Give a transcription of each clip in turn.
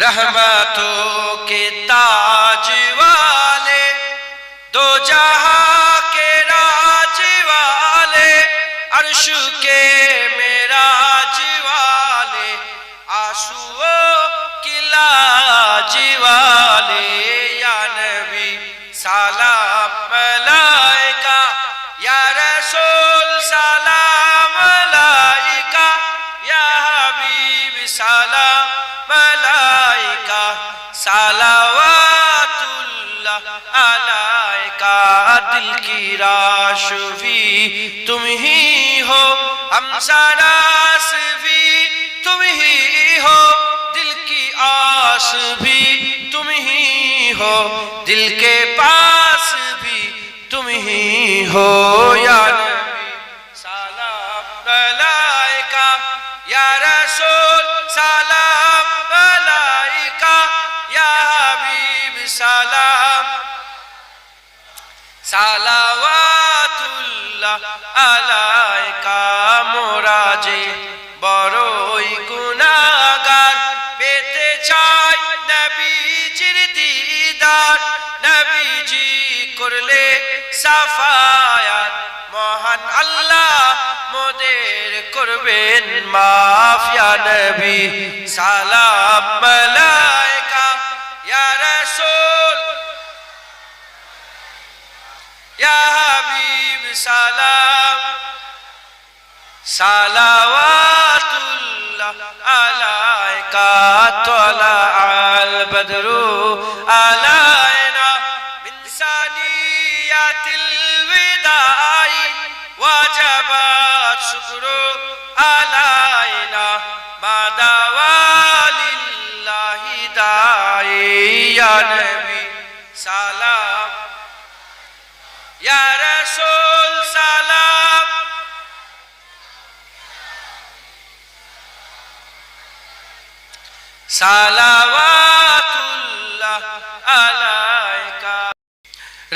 रहमतों के ताज वाले, दो जहां के राज वाले, अर्श के मेराज वाले, आंसुओं की लाज वाले, या नबी सलाम मलाइका, या रसूल सलाम मलाइका, या हबीब सलाम मलाइका, सलावातुल्लाह अलैका। दिल की राशवी तुम ही हो, हम सरास भी तुम ही हो, दिल की आस भी तुम ही हो, दिल के पास भी तुम ही हो, या नबी सलाम मलाइका, या रसूल सलाम मलाइका, या हबीब सलाम सलावातुल्लाह अलैका। मोरा जे बड़ई गुनाहगार, पेते चाই নবীজির দিদার, নবীজি করলে সাফায়াত, মহান আল্লাহ মোদের করবেন মাফ, ইয়া নবী সালাম মালাইকা, ইয়া রাসূল ইয়া হাবিব সালাম সালাওয়াতুল্লাহ আলাইকা। তালা আল বদরু আলাইনা মিন সানিয়াতিল বিদাই, ওয়াজাবাত শুকরু আলাইনা মাদাওয়ালিল্লাহি দাই, ইয়া নবী সালাম, ইয়া রাসূল সালাম, सलावातुल्लाह अलैका।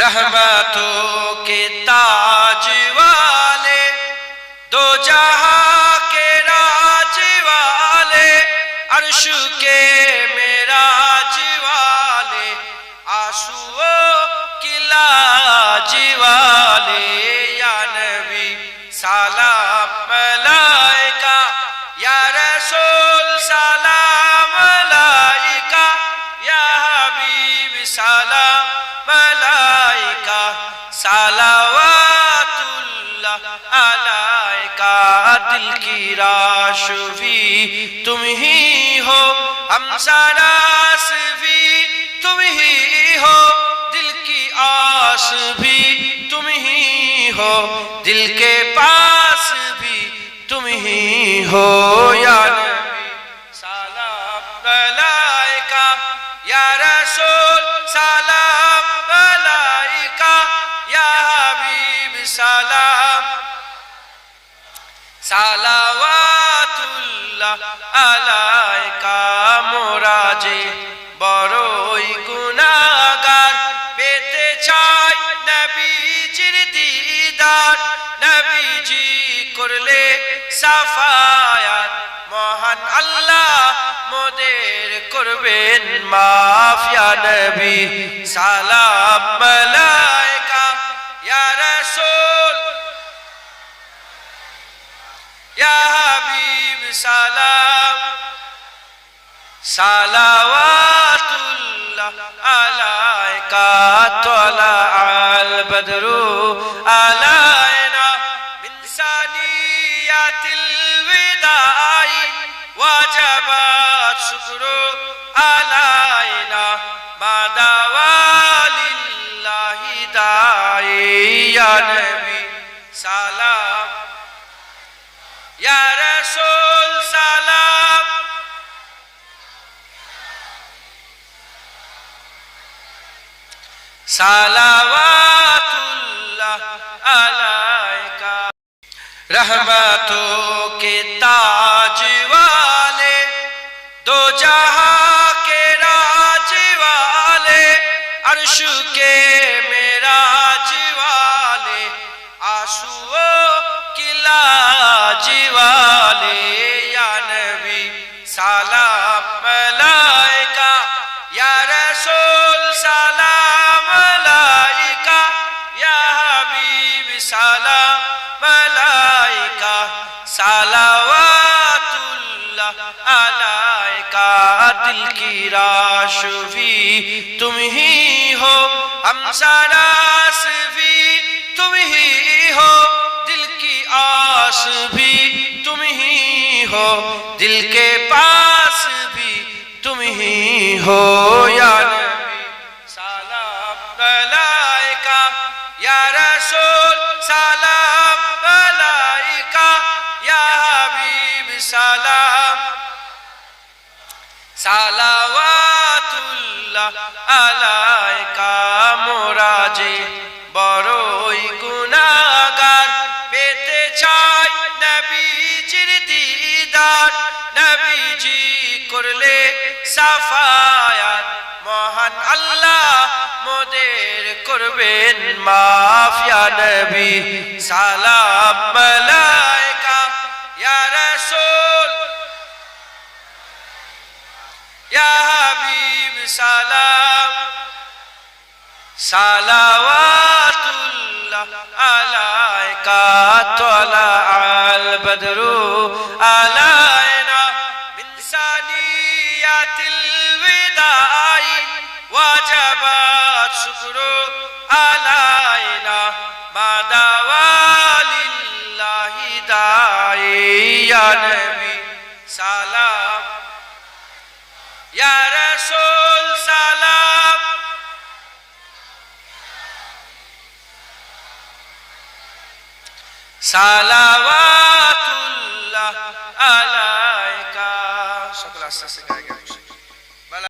रहमतों के ताज वाले, दो जहां के राज वाले, अर्श के मेराज वाले, आंसुओं की लाज वाले, या नबी सलाम मलाइका, या रसूल सलाम मलाइका, या हबीब सलाम मलाइका, सलावातुल्लाह अलैका। दिल की राशवी तुम ही हो, हम सरास भी तुम ही हो, दिल की आस भी तुम ही हो, दिल के पास भी तुम ही हो, या नबी सलाम मलाइका, या रसूल सलाम मलाइका, या हबीब सलाम सलावातुल्लाह अलैका। मोरा जे बड़ई गुनाहगार, পেতে চাই নবীজির দিদার, নবীজি করলে সাফায়াত, মহান আল্লাহ মোদের করবেন মাফ, ইয়া নবী সালাম মালাইকা, ইয়া রাসূল ইয়া হাবিব সালাম সালাওয়াতুল্লাহ আলাইকা। তালা আল বদরু আলাইনা মিন সানিয়াতিল বিদাই, ওয়াজাবাত শুকরু আলাইনা মাদাওয়ালিল্লাহি দাই, ইয়া নবী সালাম, ইয়া রাসূল সালাম सलावातुल्लाह अलैका। रहमतों के ताज वाले, दो जहां के राज वाले, अर्श के मेराज वाले, आंसुओं की लाज वाले, या नबी सलाम मलाइका, ইয়া রাসূল সালাম আলাইকা ইয়া হাবিব সালাম আলাইকা সালাওয়াতুল্লাহ আলাইকা दिल की राश भी तुम ही हो हमसारास भी तुम ही हो दिल की आस भी तुम ही हो दिल के पास भी तुम ही हो या नबी सलाम अलैका या रसूल सलाम अलैका या हबीब सलाम সালাওয়াতুল্লাহ আলাইকা মোরা যে বড়ই গুনাহগার পেতে চাই নবীজির দিদার নবীজি করলে সাফায়াত মহান আল্লাহ মোদের করবেন মাফ ইয়া নবী সালাম আলাইকা ইয়া রাসূল ইয়া হাবিব সালাম সালাওয়াতুল্লাহ আলাইকা তালা আল বদরু আলাইনা মিন সানিয়াতিল বিদাই ওয়াজাবাত শুকরু আলাইনা মাদাওয়ালিল্লাহি দাই ইয়া নবী সালাম ইয়া রাসূল সালাম সালাওয়াতুল্লাহ আলাইকা সকল আস্তে আস্তে